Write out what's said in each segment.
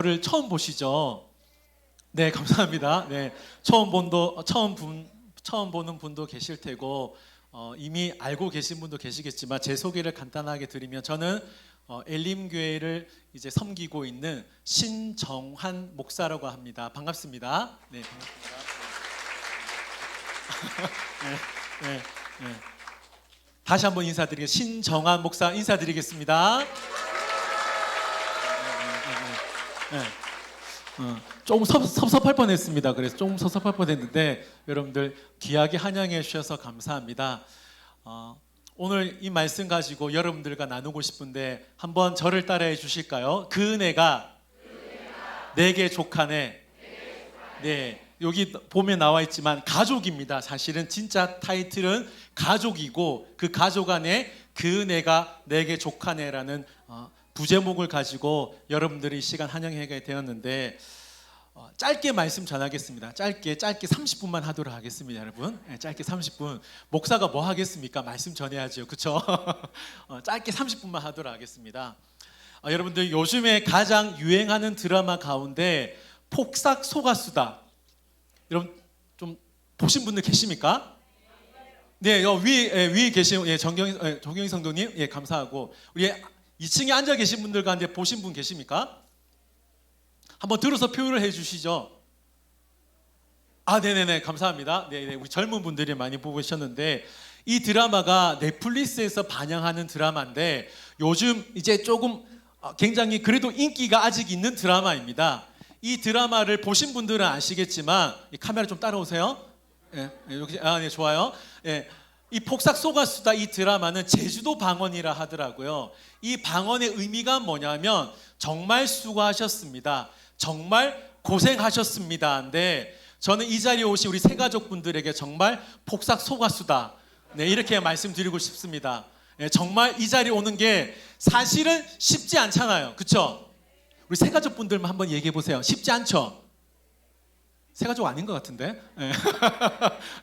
를 처음 보시죠? 네, 감사합니다. 네, 처음 보는 분도 계실 테고 이미 알고 계신 분도 계시겠지만 제 소개를 간단하게 드리면 저는 엘림교회를 이제 섬기고 있는 신정환 목사라고 합니다. 반갑습니다. 네, 반갑습니다. 네, 네, 네. 다시 한번 인사드리겠습니다. 신정환 목사 인사드리겠습니다. 네. 조금 섭섭할 뻔했습니다. 그래서 조금 섭섭할 뻔했는데 여러분들 귀하게 환영해 주셔서 감사합니다. 오늘 이 말씀 가지고 여러분들과 나누고 싶은데 한번 저를 따라해 주실까요? 그 은혜가 내게 족하네. 네, 여기 보면 나와 있지만 가족입니다. 사실은 진짜 타이틀은 가족이고 그 가족 안에 그 은혜가 내게 족하네라는 부제목을 가지고 여러분들이 이 시간 환영하게 되었는데 짧게 말씀 전하겠습니다. 짧게 30분만 하도록 하겠습니다, 여러분. 네, 짧게 30분. 목사가 뭐 하겠습니까? 말씀 전해야죠, 그렇죠? 짧게 30분만 하도록 하겠습니다. 여러분들 요즘에 가장 유행하는 드라마 가운데 폭삭 속았수다. 여러분 좀 보신 분들 계십니까? 네, 위에 계신 정경희 성도님, 예, 감사하고 우리 2층에 앉아 계신 분들 가운데 보신 분 계십니까? 한번 들어서 표현을 해주시죠. 네네네, 감사합니다. 네네, 우리 젊은 분들이 많이 보고 계셨는데 이 드라마가 넷플릭스에서 반영하는 드라마인데 요즘 이제 조금 굉장히 그래도 인기가 아직 있는 드라마입니다. 이 드라마를 보신 분들은 아시겠지만 이 카메라 좀 따라오세요. 예, 여기 네, 좋아요. 예. 이 폭삭 속았수다 이 드라마는 제주도 방언이라 하더라고요. 이 방언의 의미가 뭐냐면 정말 수고하셨습니다. 정말 고생하셨습니다. 근데 저는 이 자리에 오신 우리 새가족분들에게 정말 폭삭 속았수다. 네, 이렇게 말씀드리고 싶습니다. 네, 정말 이 자리에 오는 게 사실은 쉽지 않잖아요. 그렇죠? 우리 새가족분들만 한번 얘기해 보세요. 쉽지 않죠? 새가족 아닌 것 같은데? 네.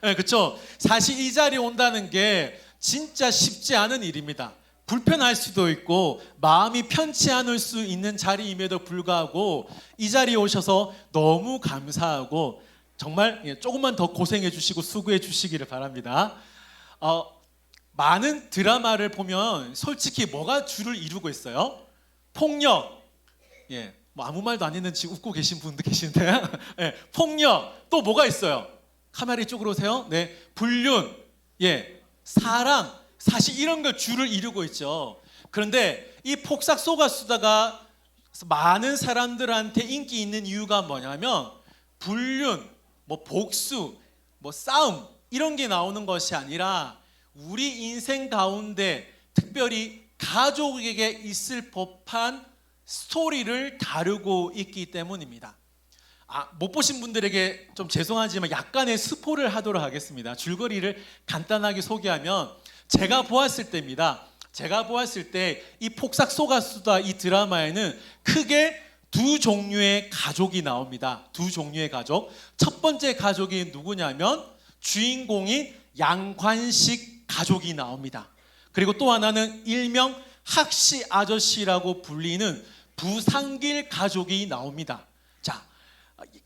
네, 그렇죠? 사실 이 자리에 온다는 게 진짜 쉽지 않은 일입니다. 불편할 수도 있고 마음이 편치 않을 수 있는 자리임에도 불구하고 이 자리에 오셔서 너무 감사하고 정말 조금만 더 고생해 주시고 수고해 주시기를 바랍니다. 많은 드라마를 보면 솔직히 뭐가 주를 이루고 있어요? 폭력, 예. 뭐 아무 말도 안 했는데 지금 웃고 계신 분도 계신데 네, 폭력 또 뭐가 있어요? 카메라 이쪽으로 오세요. 네, 불륜, 예, 사랑 사실 이런 걸 주를 이루고 있죠. 그런데 이 폭삭 속았수다가 많은 사람들한테 인기 있는 이유가 뭐냐면 불륜, 뭐 복수, 뭐 싸움 이런 게 나오는 것이 아니라 우리 인생 가운데 특별히 가족에게 있을 법한 스토리를 다루고 있기 때문입니다. 못 보신 분들에게 좀 죄송하지만 약간의 스포를 하도록 하겠습니다. 줄거리를 간단하게 소개하면 제가 보았을 때입니다. 제가 보았을 때 이 폭삭 속았수다 이 드라마에는 크게 두 종류의 가족이 나옵니다. 두 종류의 가족. 첫 번째 가족이 누구냐면 주인공인 양관식 가족이 나옵니다. 그리고 또 하나는 일명 학시 아저씨라고 불리는 부상길 가족이 나옵니다. 자,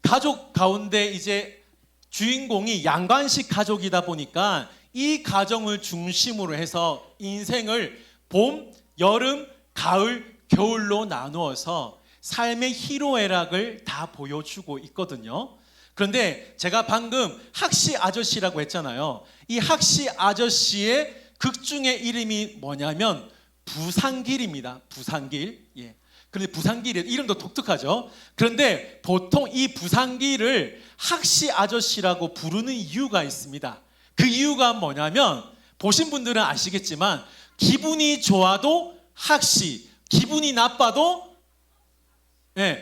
가족 가운데 이제 주인공이 양관식 가족이다 보니까 이 가정을 중심으로 해서 인생을 봄, 여름, 가을, 겨울로 나누어서 삶의 희로애락을 다 보여주고 있거든요. 그런데 제가 방금 학시 아저씨라고 했잖아요. 이 학시 아저씨의 극중의 이름이 뭐냐면 부상길입니다. 부상길. 예. 그런데 부상길의 이름도 독특하죠. 그런데 보통 이 부상길을 학시 아저씨라고 부르는 이유가 있습니다. 그 이유가 뭐냐면 보신 분들은 아시겠지만 기분이 좋아도 학시, 기분이 나빠도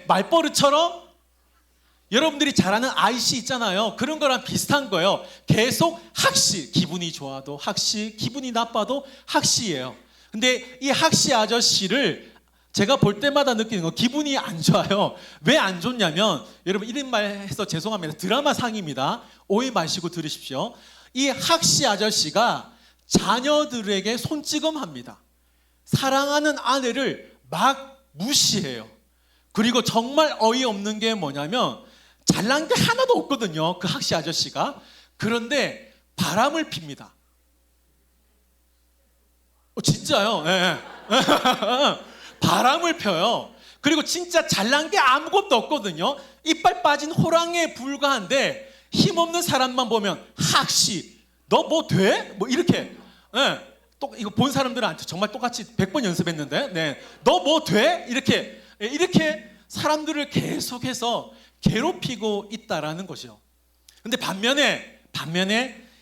말버릇처럼 여러분들이 잘 아는 아이씨 있잖아요. 그런 거랑 비슷한 거예요. 계속 학시, 기분이 좋아도 학시, 기분이 나빠도 학시예요. 근데 이 학시 아저씨를 제가 볼 때마다 느끼는 건 기분이 안 좋아요. 왜 안 좋냐면 여러분 이런 말 해서 죄송합니다. 드라마 상입니다. 오해 마시고 들으십시오. 이 학시 아저씨가 자녀들에게 손찌검합니다. 사랑하는 아내를 막 무시해요. 그리고 정말 어이없는 게 뭐냐면 잘난 게 하나도 없거든요. 그 학시 아저씨가. 그런데 바람을 핍니다. 진짜요. 예. 바람을 펴요. 그리고 진짜 잘난 게 아무것도 없거든요. 이빨 빠진 호랑이에 불과한데 힘없는 사람만 보면 학시 너 뭐 돼? 뭐 이렇게. 예. 또 이거 본 사람들은 정말 똑같이 100번 연습했는데, 네, 너 뭐 돼? 이렇게 사람들을 계속해서 괴롭히고 있다라는 것이요. 근데 반면에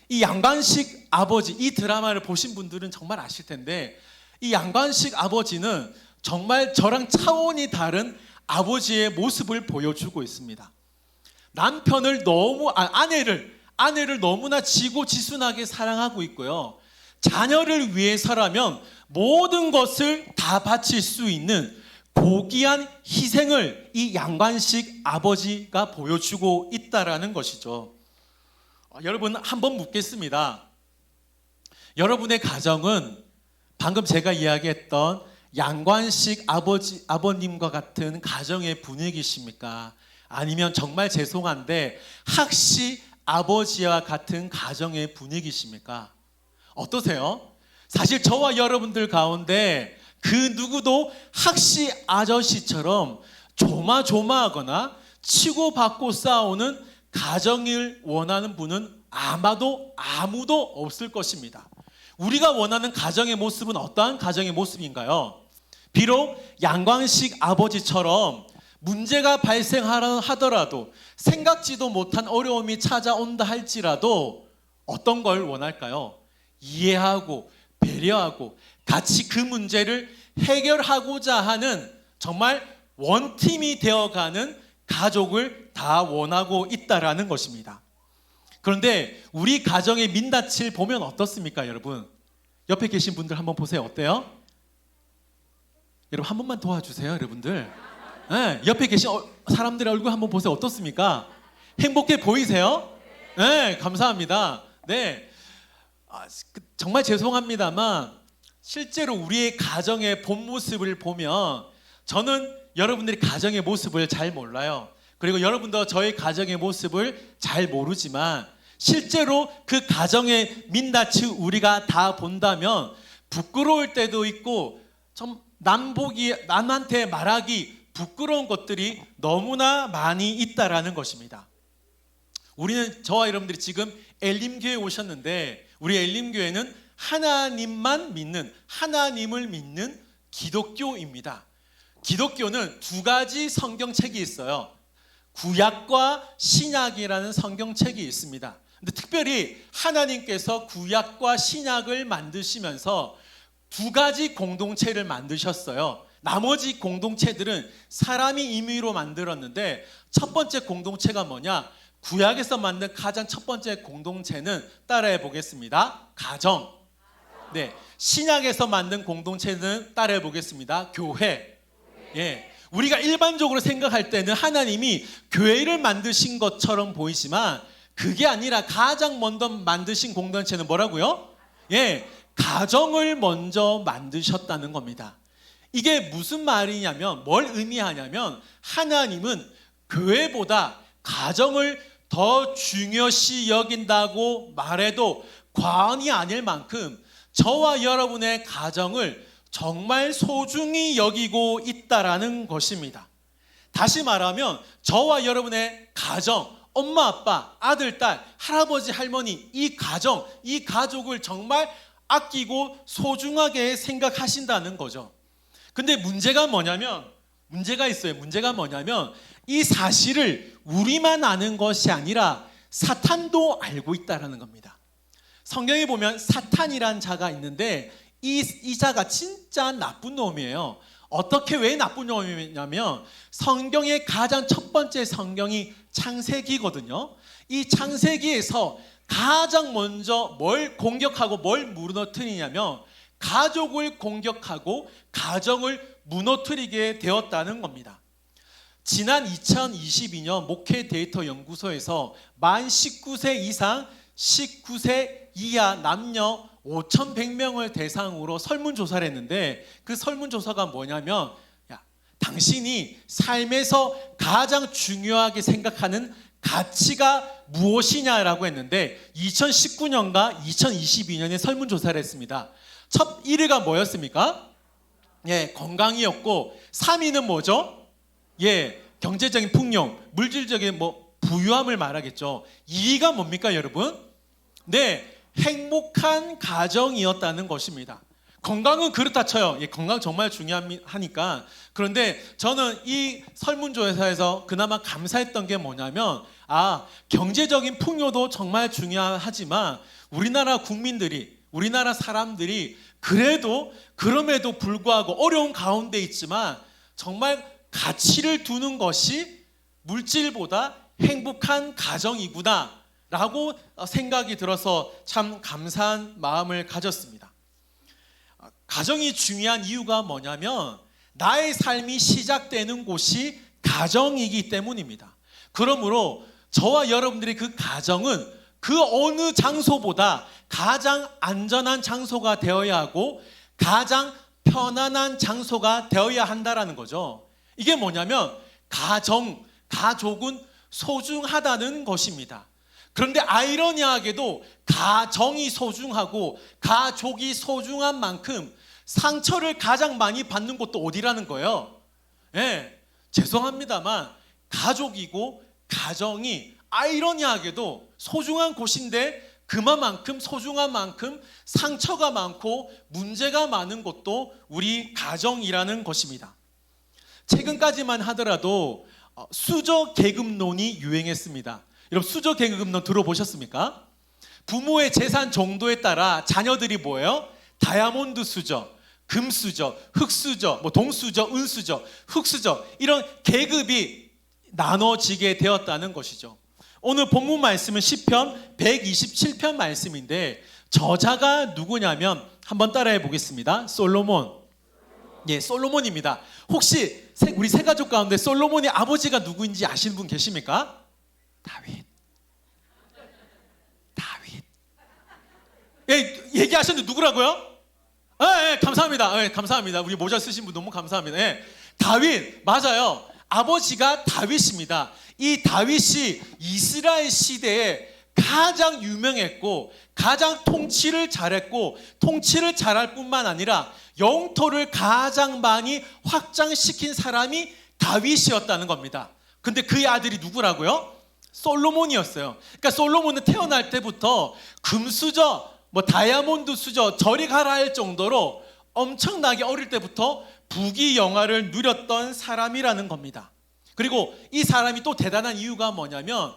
이 양관식 아버지, 이 드라마를 보신 분들은 정말 아실 텐데, 이 양관식 아버지는 정말 저랑 차원이 다른 아버지의 모습을 보여주고 있습니다. 남편을 아내를 너무나 지고지순하게 사랑하고 있고요. 자녀를 위해서라면 모든 것을 다 바칠 수 있는 고귀한 희생을 이 양관식 아버지가 보여주고 있다라는 것이죠. 여러분, 한번 묻겠습니다. 여러분의 가정은 방금 제가 이야기했던 양관식 아버님과 같은 가정의 분위기십니까? 아니면 정말 죄송한데 학시 아버지와 같은 가정의 분위기십니까? 어떠세요? 사실 저와 여러분들 가운데 그 누구도 학시 아저씨처럼 조마조마하거나 치고받고 싸우는 가정을 원하는 분은 아무도 없을 것입니다. 우리가 원하는 가정의 모습은 어떠한 가정의 모습인가요? 비록 양관식 아버지처럼 문제가 발생하더라도 생각지도 못한 어려움이 찾아온다 할지라도 어떤 걸 원할까요? 이해하고 배려하고 같이 그 문제를 해결하고자 하는 정말 원팀이 되어가는 가족을 다 원하고 있다라는 것입니다. 그런데 우리 가정의 민낯을 보면 어떻습니까, 여러분? 옆에 계신 분들 한번 보세요. 어때요? 여러분 한 번만 도와주세요, 여러분들. 네, 옆에 계신 사람들의 얼굴 한번 보세요. 어떻습니까? 행복해 보이세요? 네, 감사합니다. 네. 정말 죄송합니다만 실제로 우리의 가정의 본 모습을 보면 저는 여러분들이 가정의 모습을 잘 몰라요. 그리고 여러분도 저희 가정의 모습을 잘 모르지만 실제로 그 가정의 민낯을 우리가 다 본다면 부끄러울 때도 있고 좀 남한테 말하기 부끄러운 것들이 너무나 많이 있다라는 것입니다. 우리는 저와 여러분들이 지금 엘림교회에 오셨는데 우리 엘림교회는 하나님을 믿는 기독교입니다. 기독교는 두 가지 성경책이 있어요. 구약과 신약이라는 성경책이 있습니다. 근데 특별히 하나님께서 구약과 신약을 만드시면서 두 가지 공동체를 만드셨어요. 나머지 공동체들은 사람이 임의로 만들었는데 첫 번째 공동체가 뭐냐? 구약에서 만든 가장 첫 번째 공동체는 따라해 보겠습니다. 가정. 네. 신약에서 만든 공동체는 따라해 보겠습니다. 교회. 예. 우리가 일반적으로 생각할 때는 하나님이 교회를 만드신 것처럼 보이지만 그게 아니라 가장 먼저 만드신 공동체는 뭐라고요? 예. 가정을 먼저 만드셨다는 겁니다. 이게 무슨 말이냐면 뭘 의미하냐면 하나님은 교회보다 가정을 더 중요시 여긴다고 말해도 과언이 아닐 만큼 저와 여러분의 가정을 정말 소중히 여기고 있다라는 것입니다. 다시 말하면 저와 여러분의 가정, 엄마, 아빠, 아들, 딸, 할아버지, 할머니 이 가족을 정말 아끼고 소중하게 생각하신다는 거죠. 근데 문제가 있어요. 문제가 뭐냐면 이 사실을 우리만 아는 것이 아니라 사탄도 알고 있다는 겁니다. 성경에 보면 사탄이란 자가 있는데 이 자가 진짜 나쁜 놈이에요. 왜 나쁜 놈이냐면 성경의 가장 첫 번째 성경이 창세기거든요. 이 창세기에서 가장 먼저 뭘 공격하고 뭘 무너뜨리냐면 가족을 공격하고 가정을 무너뜨리게 되었다는 겁니다. 지난 2022년 목회 데이터 연구소에서 만 19세 이상 19세 이하 남녀 5,100명을 대상으로 설문조사를 했는데 그 설문조사가 뭐냐면 당신이 삶에서 가장 중요하게 생각하는 가치가 무엇이냐라고 했는데 2019년과 2022년에 설문조사를 했습니다. 첫 1위가 뭐였습니까? 예, 건강이었고 3위는 뭐죠? 예, 경제적인 풍요, 물질적인 부유함을 말하겠죠. 2위가 뭡니까, 여러분? 네, 행복한 가정이었다는 것입니다. 건강은 그렇다 쳐요. 예, 건강 정말 중요하니까. 그런데 저는 이 설문조사에서 그나마 감사했던 게 뭐냐면 경제적인 풍요도 정말 중요하지만 우리나라 국민들이, 우리나라 사람들이 그럼에도 불구하고 어려운 가운데 있지만 정말 가치를 두는 것이 물질보다 행복한 가정이구나 라고 생각이 들어서 참 감사한 마음을 가졌습니다. 가정이 중요한 이유가 뭐냐면 나의 삶이 시작되는 곳이 가정이기 때문입니다. 그러므로 저와 여러분들의 그 가정은 그 어느 장소보다 가장 안전한 장소가 되어야 하고 가장 편안한 장소가 되어야 한다라는 거죠. 이게 뭐냐면 가족은 소중하다는 것입니다. 그런데 아이러니하게도 가정이 소중하고 가족이 소중한 만큼 상처를 가장 많이 받는 곳도 어디라는 거예요? 예, 죄송합니다만 가족이고 가정이 아이러니하게도 소중한 곳인데 그만큼 소중한 만큼 상처가 많고 문제가 많은 곳도 우리 가정이라는 것입니다. 최근까지만 하더라도 수저 계급론이 유행했습니다. 여러분 수저 계급론 들어보셨습니까? 부모의 재산 정도에 따라 자녀들이 뭐예요? 다이아몬드 수저, 금수저, 흑수저, 동수저, 은수저, 흑수저 이런 계급이 나눠지게 되었다는 것이죠. 오늘 본문 말씀은 시편 127편 말씀인데 저자가 누구냐면 한번 따라해 보겠습니다. 솔로몬. 예, 솔로몬입니다. 혹시 우리 세 가족 가운데 솔로몬의 아버지가 누구인지 아시는 분 계십니까? 다윗. 예, 얘기하셨는데 누구라고요? 예, 감사합니다. 예, 감사합니다. 우리 모자 쓰신 분 너무 감사합니다. 예, 다윗 맞아요. 아버지가 다윗입니다. 이 다윗이 이스라엘 시대에 가장 유명했고 가장 통치를 잘했고 통치를 잘할 뿐만 아니라 영토를 가장 많이 확장시킨 사람이 다윗이었다는 겁니다. 근데 그의 아들이 누구라고요? 솔로몬이었어요. 그러니까 솔로몬은 태어날 때부터 금수저, 다이아몬드 수저 저리 가라 할 정도로 엄청나게 어릴 때부터 부귀영화를 누렸던 사람이라는 겁니다. 그리고 이 사람이 또 대단한 이유가 뭐냐면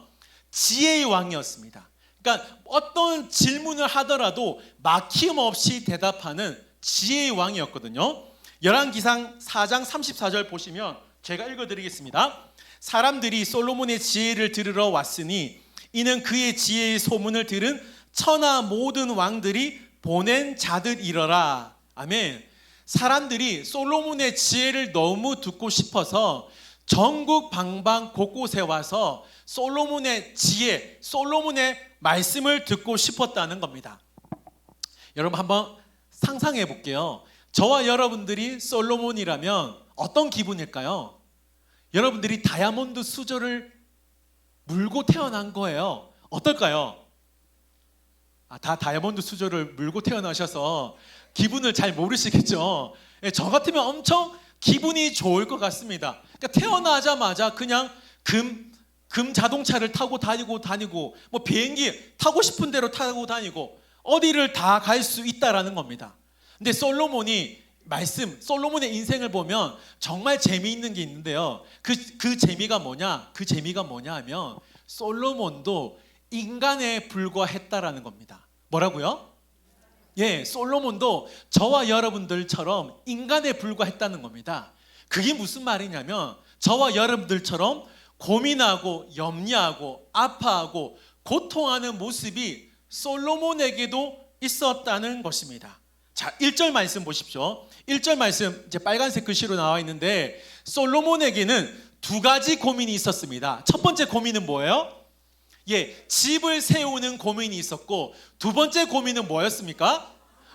지혜의 왕이었습니다. 그러니까 어떤 질문을 하더라도 막힘없이 대답하는 지혜의 왕이었거든요. 열왕기상 4장 34절 보시면 제가 읽어드리겠습니다. 사람들이 솔로몬의 지혜를 들으러 왔으니 이는 그의 지혜의 소문을 들은 천하 모든 왕들이 보낸 자들이러라. 아멘. 사람들이 솔로몬의 지혜를 너무 듣고 싶어서 전국 방방 곳곳에 와서 솔로몬의 지혜, 솔로몬의 말씀을 듣고 싶었다는 겁니다. 여러분 한번 상상해 볼게요. 저와 여러분들이 솔로몬이라면 어떤 기분일까요? 여러분들이 다이아몬드 수저를 물고 태어난 거예요. 어떨까요? 다 다이아몬드 수저를 물고 태어나셔서 기분을 잘 모르시겠죠. 저 같으면 엄청 기분이 좋을 것 같습니다. 그러니까 태어나자마자 그냥 금 자동차를 타고 다니고 비행기 타고 싶은 대로 타고 다니고 어디를 다 갈 수 있다라는 겁니다. 근데 솔로몬의 인생을 보면 정말 재미있는 게 있는데요. 그 재미가 뭐냐? 그 재미가 뭐냐 하면 솔로몬도 인간에 불과했다라는 겁니다. 뭐라고요? 예, 솔로몬도 저와 여러분들처럼 인간에 불과했다는 겁니다. 그게 무슨 말이냐면 저와 여러분들처럼 고민하고 염려하고 아파하고 고통하는 모습이 솔로몬에게도 있었다는 것입니다. 자, 1절 말씀 보십시오. 1절 말씀 이제 빨간색 글씨로 나와 있는데 솔로몬에게는 두 가지 고민이 있었습니다. 첫 번째 고민은 뭐예요? 예, 집을 세우는 고민이 있었고 두 번째 고민은 뭐였습니까?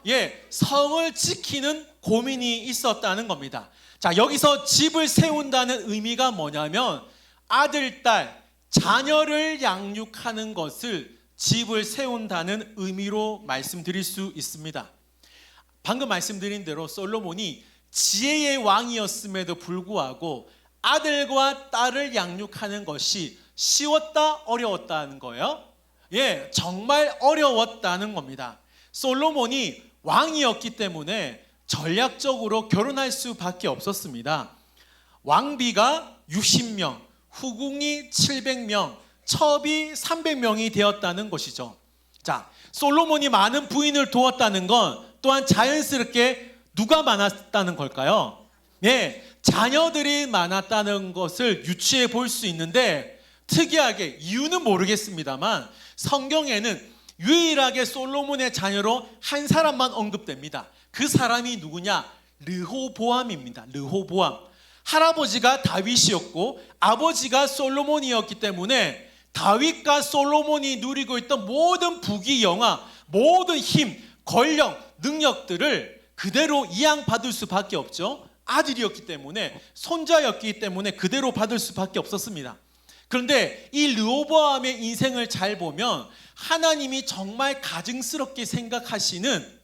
예, 성을 지키는 고민이 있었다는 겁니다. 자, 자, 여기서 집을 세운다는 의미가 뭐냐면 아들, 딸, 자녀를 양육하는 것을 집을 세운다는 의미로 말씀드릴 수 있습니다. 방금 말씀드린 대로 솔로몬이 지혜의 왕이었음에도 불구하고 아들과 딸을 양육하는 것이 쉬웠다 어려웠다는 거예요? 예, 정말 어려웠다는 겁니다. 솔로몬이 왕이었기 때문에 전략적으로 결혼할 수밖에 없었습니다. 왕비가 60명, 후궁이 700명, 첩이 300명이 되었다는 것이죠. 자, 솔로몬이 많은 부인을 두었다는 건 또한 자연스럽게 누가 많았다는 걸까요? 예, 자녀들이 많았다는 것을 유추해 볼 수 있는데 특이하게 이유는 모르겠습니다만 성경에는 유일하게 솔로몬의 자녀로 한 사람만 언급됩니다. 그 사람이 누구냐? 르호보암입니다. 르호보암. 할아버지가 다윗이었고 아버지가 솔로몬이었기 때문에 다윗과 솔로몬이 누리고 있던 모든 부귀영화, 모든 힘, 권력, 능력들을 그대로 이양받을 수밖에 없죠. 아들이었기 때문에, 손자였기 때문에 그대로 받을 수밖에 없었습니다. 그런데 이 르호보암의 인생을 잘 보면 하나님이 정말 가증스럽게 생각하시는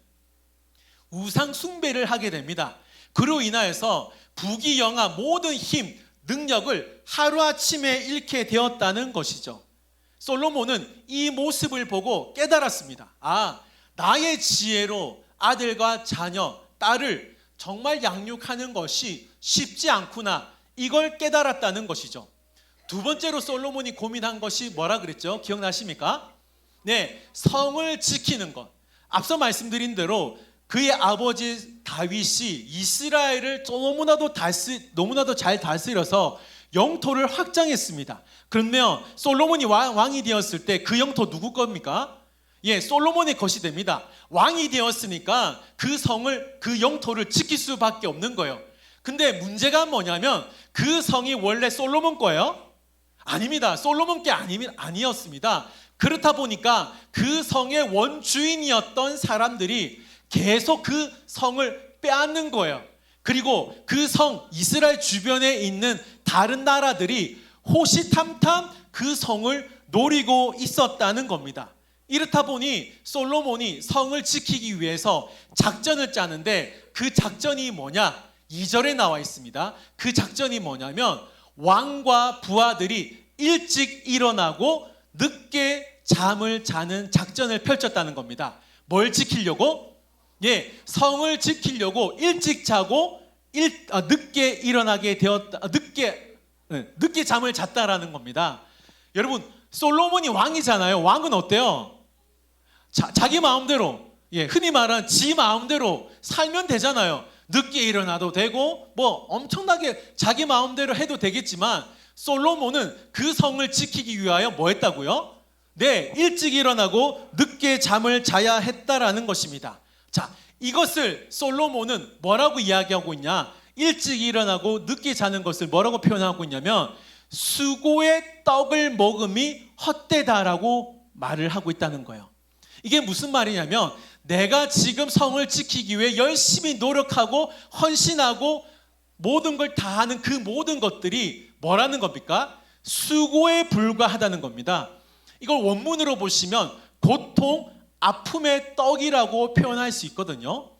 우상 숭배를 하게 됩니다. 그로 인하여서 부귀영화, 모든 힘, 능력을 하루아침에 잃게 되었다는 것이죠. 솔로몬은 이 모습을 보고 깨달았습니다. 아, 나의 지혜로 아들과 자녀, 딸을 정말 양육하는 것이 쉽지 않구나. 이걸 깨달았다는 것이죠. 두 번째로 솔로몬이 고민한 것이 뭐라 그랬죠? 기억나십니까? 네, 성을 지키는 것. 앞서 말씀드린 대로 그의 아버지 다윗이 이스라엘을 너무나도 잘 다스려서 영토를 확장했습니다. 그러면 솔로몬이 왕이 되었을 때 그 영토 누구 겁니까? 예, 솔로몬의 것이 됩니다. 왕이 되었으니까 그 성을, 그 영토를 지킬 수밖에 없는 거예요. 근데 문제가 뭐냐면 그 성이 원래 솔로몬 거예요? 아닙니다. 솔로몬 게 아니었습니다. 그렇다 보니까 그 성의 원주인이었던 사람들이 계속 그 성을 빼앗는 거예요. 그리고 그 성, 이스라엘 주변에 있는 다른 나라들이 호시탐탐 그 성을 노리고 있었다는 겁니다. 이렇다 보니 솔로몬이 성을 지키기 위해서 작전을 짜는데 그 작전이 뭐냐? 2절에 나와 있습니다. 그 작전이 뭐냐면 왕과 부하들이 일찍 일어나고 늦게 잠을 자는 작전을 펼쳤다는 겁니다. 뭘 지키려고? 예, 성을 지키려고 일찍 자고 늦게 일어나게 되었다. 늦게 잠을 잤다라는 겁니다. 여러분, 솔로몬이 왕이잖아요. 왕은 어때요? 자기 마음대로, 예, 흔히 말하는 지 마음대로 살면 되잖아요. 늦게 일어나도 되고 뭐 엄청나게 자기 마음대로 해도 되겠지만 솔로몬은 그 성을 지키기 위하여 뭐 했다고요? 네, 일찍 일어나고 늦게 잠을 자야 했다라는 것입니다. 자, 이것을 솔로몬은 뭐라고 이야기하고 있냐? 일찍 일어나고 늦게 자는 것을 뭐라고 표현하고 있냐면 수고의 떡을 먹음이 헛되다라고 말을 하고 있다는 거예요. 이게 무슨 말이냐면 내가 지금 성을 지키기 위해 열심히 노력하고 헌신하고 모든 걸 다 하는 그 모든 것들이 뭐라는 겁니까? 수고에 불과하다는 겁니다. 이걸 원문으로 보시면 고통, 아픔의 떡이라고 표현할 수 있거든요.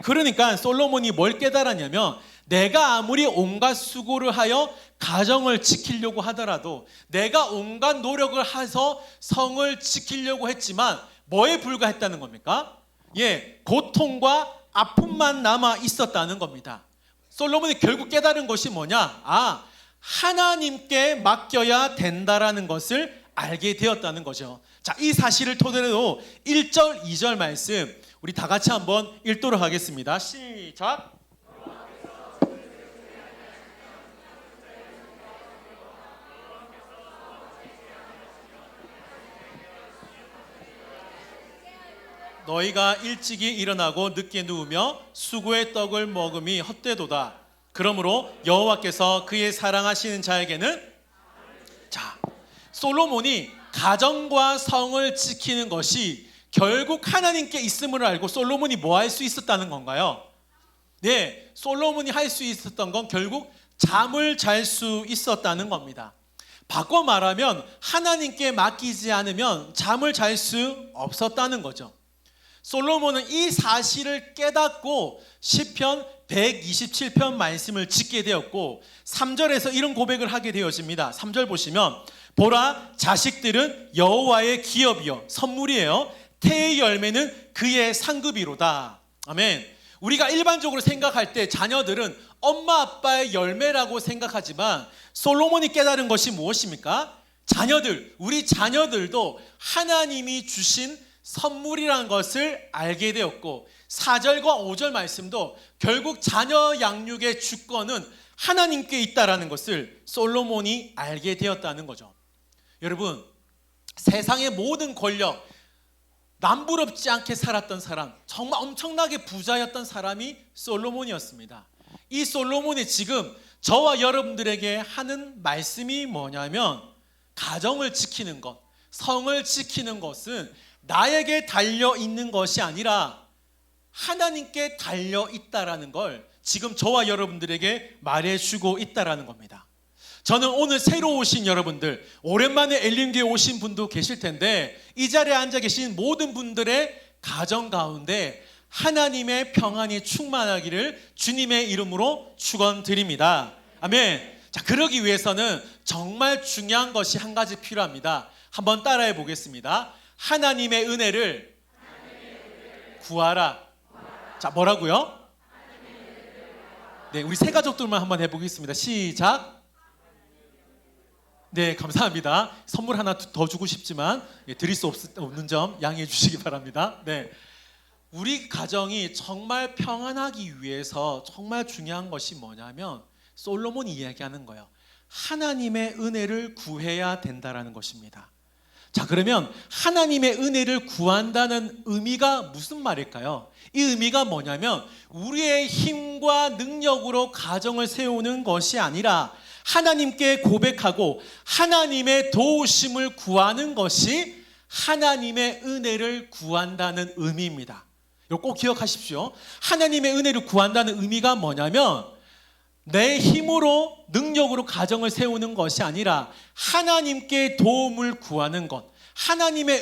그러니까 솔로몬이 뭘 깨달았냐면 내가 아무리 온갖 수고를 하여 가정을 지키려고 하더라도 내가 온갖 노력을 해서 성을 지키려고 했지만 뭐에 불과했다는 겁니까? 예, 고통과 아픔만 남아 있었다는 겁니다. 솔로몬이 결국 깨달은 것이 뭐냐? 아, 하나님께 맡겨야 된다라는 것을 알게 되었다는 거죠. 자, 이 사실을 토대로 1절, 2절 말씀 우리 다 같이 한번 읽도록 하겠습니다. 시작. 너희가 일찍이 일어나고 늦게 누우며 수고의 떡을 먹음이 헛되도다. 그러므로 여호와께서 그의 사랑하시는 자에게는 자, 솔로몬이 가정과 성을 지키는 것이 결국 하나님께 있음을 알고 솔로몬이 뭐 할 수 있었다는 건가요? 네, 솔로몬이 할 수 있었던 건 결국 잠을 잘 수 있었다는 겁니다. 바꿔 말하면 하나님께 맡기지 않으면 잠을 잘 수 없었다는 거죠. 솔로몬은 이 사실을 깨닫고 시편 127편 말씀을 짓게 되었고 3절에서 이런 고백을 하게 되어집니다. 3절 보시면 보라, 자식들은 여호와의 기업이요 선물이에요. 태의 열매는 그의 상급이로다. 아멘. 우리가 일반적으로 생각할 때 자녀들은 엄마 아빠의 열매라고 생각하지만 솔로몬이 깨달은 것이 무엇입니까? 우리 자녀들도 하나님이 주신 선물이라는 것을 알게 되었고 4절과 5절 말씀도 결국 자녀 양육의 주권은 하나님께 있다라는 것을 솔로몬이 알게 되었다는 거죠. 여러분, 세상의 모든 권력, 남부럽지 않게 살았던 사람, 정말 엄청나게 부자였던 사람이 솔로몬이었습니다. 이 솔로몬이 지금 저와 여러분들에게 하는 말씀이 뭐냐면 가정을 지키는 것, 성을 지키는 것은 나에게 달려있는 것이 아니라 하나님께 달려있다라는 걸 지금 저와 여러분들에게 말해주고 있다라는 겁니다. 저는 오늘 새로 오신 여러분들, 오랜만에 엘림교회 오신 분도 계실 텐데 이 자리에 앉아 계신 모든 분들의 가정 가운데 하나님의 평안이 충만하기를 주님의 이름으로 축원드립니다. 아멘. 자, 그러기 위해서는 정말 중요한 것이 한 가지 필요합니다. 한번 따라해 보겠습니다. 하나님의 은혜를 구하라. 자, 뭐라고요? 네, 우리 세 가족들만 한번 해보겠습니다. 시작. 네, 감사합니다. 선물 하나 더 주고 싶지만 드릴 수 없는 점 양해해 주시기 바랍니다. 네, 우리 가정이 정말 평안하기 위해서 정말 중요한 것이 뭐냐면 솔로몬이 이야기하는 거예요. 하나님의 은혜를 구해야 된다라는 것입니다. 자, 그러면 하나님의 은혜를 구한다는 의미가 무슨 말일까요? 이 의미가 뭐냐면 우리의 힘과 능력으로 가정을 세우는 것이 아니라 하나님께 고백하고 하나님의 도우심을 구하는 것이 하나님의 은혜를 구한다는 의미입니다. 이거 꼭 기억하십시오. 하나님의 은혜를 구한다는 의미가 뭐냐면 내 힘으로 능력으로 가정을 세우는 것이 아니라 하나님께 도움을 구하는 것, 하나님의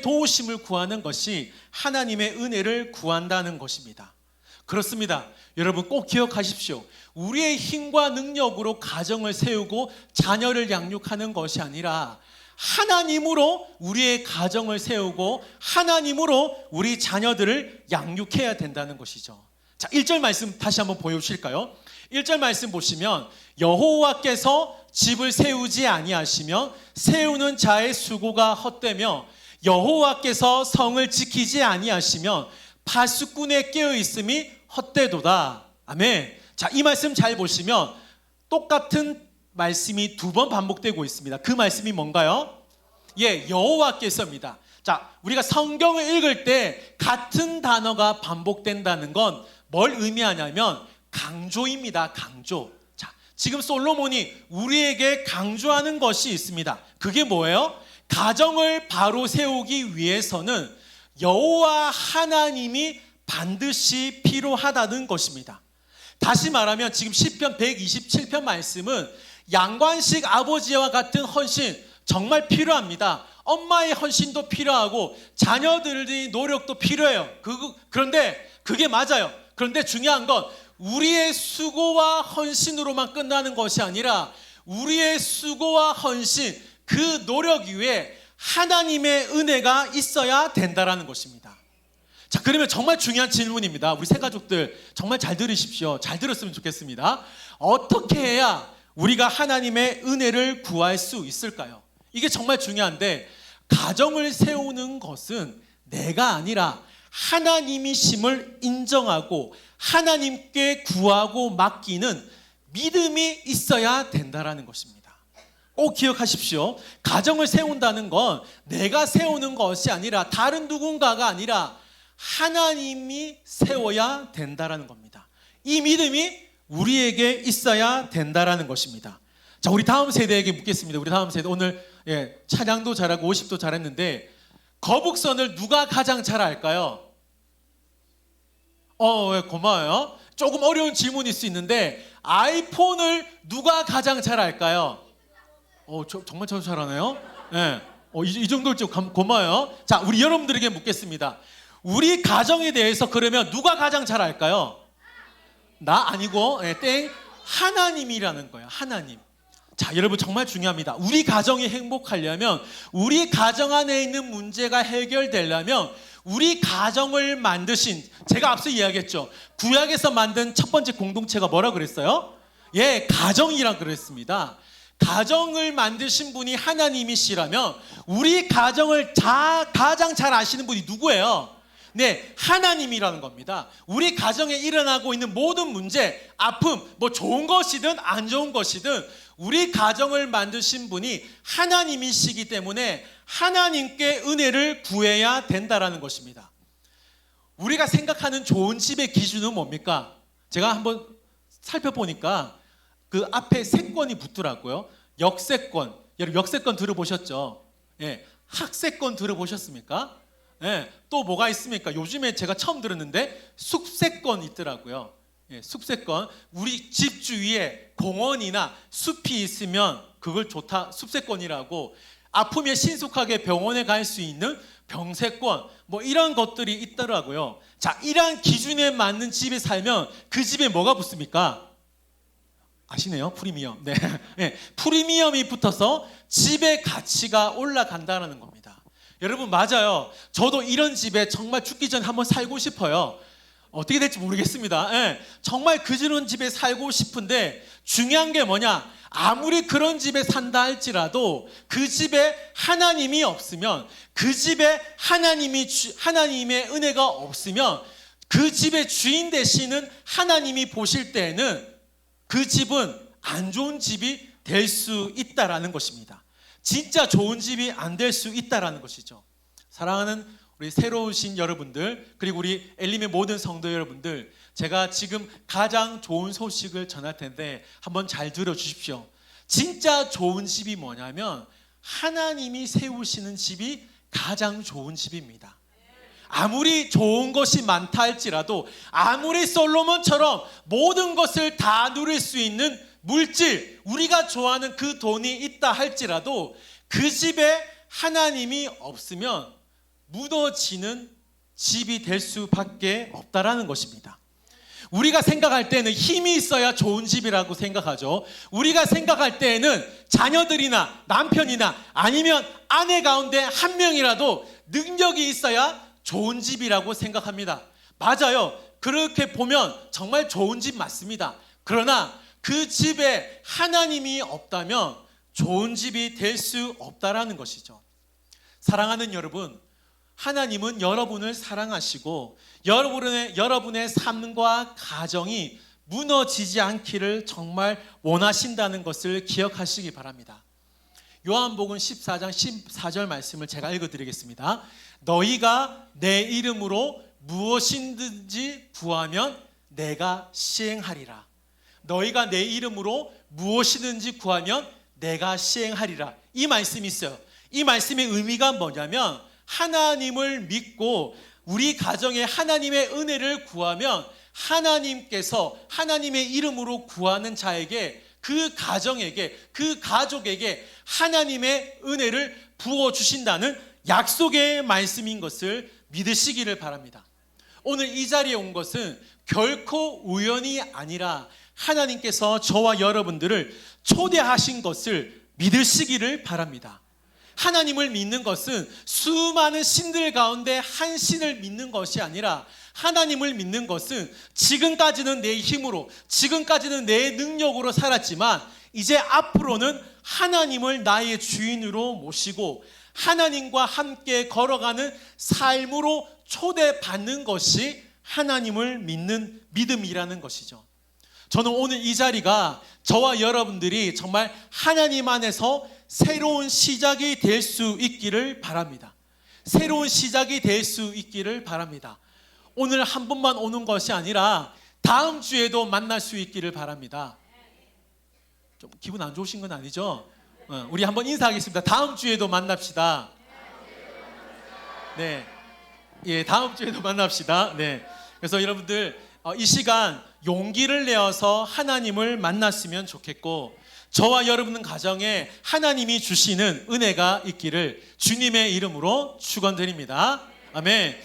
도우심을 구하는 것이 하나님의 은혜를 구한다는 것입니다. 그렇습니다. 여러분 꼭 기억하십시오. 우리의 힘과 능력으로 가정을 세우고 자녀를 양육하는 것이 아니라 하나님으로 우리의 가정을 세우고 하나님으로 우리 자녀들을 양육해야 된다는 것이죠. 자, 1절 말씀 다시 한번 보여주실까요? 1절 말씀 보시면 여호와께서 집을 세우지 아니하시며 세우는 자의 수고가 헛되며 여호와께서 성을 지키지 아니하시며 파수꾼의 깨어있음이 헛되도다. 아멘. 자, 이 말씀 잘 보시면 똑같은 말씀이 두 번 반복되고 있습니다. 그 말씀이 뭔가요? 예, 여호와께서입니다. 자, 우리가 성경을 읽을 때 같은 단어가 반복된다는 건 뭘 의미하냐면 강조입니다. 강조. 자, 지금 솔로몬이 우리에게 강조하는 것이 있습니다. 그게 뭐예요? 가정을 바로 세우기 위해서는 여호와 하나님이 반드시 필요하다는 것입니다. 다시 말하면 지금 시편 127편 말씀은 양관식 아버지와 같은 헌신 정말 필요합니다. 엄마의 헌신도 필요하고 자녀들의 노력도 필요해요. 그런데 그게 맞아요. 그런데 중요한 건 우리의 수고와 헌신으로만 끝나는 것이 아니라 우리의 수고와 헌신, 그 노력 위에 하나님의 은혜가 있어야 된다라는 것입니다. 자, 그러면 정말 중요한 질문입니다. 우리 새 가족들 정말 잘 들으십시오. 잘 들었으면 좋겠습니다. 어떻게 해야 우리가 하나님의 은혜를 구할 수 있을까요? 이게 정말 중요한데 가정을 세우는 것은 내가 아니라 하나님이심을 인정하고 하나님께 구하고 맡기는 믿음이 있어야 된다라는 것입니다. 꼭 기억하십시오. 가정을 세운다는 건 내가 세우는 것이 아니라 다른 누군가가 아니라 하나님이 세워야 된다라는 겁니다. 이 믿음이 우리에게 있어야 된다라는 것입니다. 자, 우리 다음 세대에게 묻겠습니다. 우리 다음 세대 오늘 찬양도 잘하고 50도 잘했는데 거북선을 누가 가장 잘 알까요? 예, 고마워요. 조금 어려운 질문일 수 있는데 아이폰을 누가 가장 잘 알까요? 정말 참 잘하네요. 네. 이 정도일 줄 고마워요. 자, 우리 여러분들에게 묻겠습니다. 우리 가정에 대해서 그러면 누가 가장 잘 알까요? 나 아니고 땡 하나님이라는 거예요. 하나님. 자, 여러분 정말 중요합니다. 우리 가정이 행복하려면, 우리 가정 안에 있는 문제가 해결되려면 우리 가정을 만드신, 제가 앞서 이야기했죠. 구약에서 만든 첫 번째 공동체가 뭐라 그랬어요? 예, 가정이라 그랬습니다. 가정을 만드신 분이 하나님이시라면 우리 가정을 가장 잘 아시는 분이 누구예요? 네, 하나님이라는 겁니다. 우리 가정에 일어나고 있는 모든 문제, 아픔, 뭐 좋은 것이든 안 좋은 것이든 우리 가정을 만드신 분이 하나님이시기 때문에 하나님께 은혜를 구해야 된다라는 것입니다. 우리가 생각하는 좋은 집의 기준은 뭡니까? 제가 한번 살펴보니까 그 앞에 세권이 붙더라고요. 역세권. 여러분 역세권 들어보셨죠? 예, 학세권 들어보셨습니까? 예, 또 뭐가 있습니까? 요즘에 제가 처음 들었는데 숲세권 있더라고요. 예, 숲세권. 우리 집 주위에 공원이나 숲이 있으면 그걸 좋다, 숲세권이라고. 아프면 신속하게 병원에 갈 수 있는 병세권, 뭐 이런 것들이 있더라고요. 자, 이러한 기준에 맞는 집에 살면 그 집에 뭐가 붙습니까? 아시네요? 프리미엄. 네. 네. 프리미엄이 붙어서 집의 가치가 올라간다는 겁니다. 여러분 맞아요. 저도 이런 집에 정말 죽기 전에 한번 살고 싶어요. 어떻게 될지 모르겠습니다. 네. 정말 그런 집에 살고 싶은데 중요한 게 뭐냐? 아무리 그런 집에 산다 할지라도 그 집에 하나님이 없으면, 그 집에 하나님의 은혜가 없으면 그 집의 주인 되시는 하나님이 보실 때에는 그 집은 안 좋은 집이 될 수 있다라는 것입니다. 진짜 좋은 집이 안 될 수 있다라는 것이죠. 사랑하는 우리 새로 오신 여러분들, 그리고 우리 엘림의 모든 성도 여러분들, 제가 지금 가장 좋은 소식을 전할 텐데 한번 잘 들어주십시오. 진짜 좋은 집이 뭐냐면 하나님이 세우시는 집이 가장 좋은 집입니다. 아무리 좋은 것이 많다 할지라도, 아무리 솔로몬처럼 모든 것을 다 누릴 수 있는 물질, 우리가 좋아하는 그 돈이 있다 할지라도 그 집에 하나님이 없으면 무너지는 집이 될 수밖에 없다라는 것입니다. 우리가 생각할 때는 힘이 있어야 좋은 집이라고 생각하죠. 우리가 생각할 때에는 자녀들이나 남편이나 아니면 아내 가운데 한 명이라도 능력이 있어야 좋은 집이라고 생각합니다. 맞아요. 그렇게 보면 정말 좋은 집 맞습니다. 그러나 그 집에 하나님이 없다면 좋은 집이 될 수 없다라는 것이죠. 사랑하는 여러분, 하나님은 여러분을 사랑하시고 여러분의 삶과 가정이 무너지지 않기를 정말 원하신다는 것을 기억하시기 바랍니다. 요한복음 14장 14절 말씀을 제가 읽어드리겠습니다. 너희가 내 이름으로 무엇이든지 구하면 내가 시행하리라. 너희가 내 이름으로 무엇이든지 구하면 내가 시행하리라. 이 말씀이 있어요. 이 말씀의 의미가 뭐냐면 하나님을 믿고 우리 가정에 하나님의 은혜를 구하면 하나님께서 하나님의 이름으로 구하는 자에게, 그 가정에게, 그 가족에게 하나님의 은혜를 부어주신다는 약속의 말씀인 것을 믿으시기를 바랍니다. 오늘 이 자리에 온 것은 결코 우연이 아니라 하나님께서 저와 여러분들을 초대하신 것을 믿으시기를 바랍니다. 하나님을 믿는 것은 수많은 신들 가운데 한 신을 믿는 것이 아니라, 하나님을 믿는 것은 지금까지는 내 힘으로, 지금까지는 내 능력으로 살았지만 이제 앞으로는 하나님을 나의 주인으로 모시고 하나님과 함께 걸어가는 삶으로 초대받는 것이 하나님을 믿는 믿음이라는 것이죠. 저는 오늘 이 자리가 저와 여러분들이 정말 하나님 안에서 새로운 시작이 될 수 있기를 바랍니다. 새로운 시작이 될 수 있기를 바랍니다. 오늘 한 번만 오는 것이 아니라 다음 주에도 만날 수 있기를 바랍니다. 좀 기분 안 좋으신 건 아니죠? 우리 한번 인사하겠습니다. 다음 주에도 만납시다. 네, 예, 다음 주에도 만납시다. 네, 그래서 여러분들 이 시간 용기를 내어서 하나님을 만났으면 좋겠고, 저와 여러분 가정에 하나님이 주시는 은혜가 있기를 주님의 이름으로 축원드립니다. 아멘.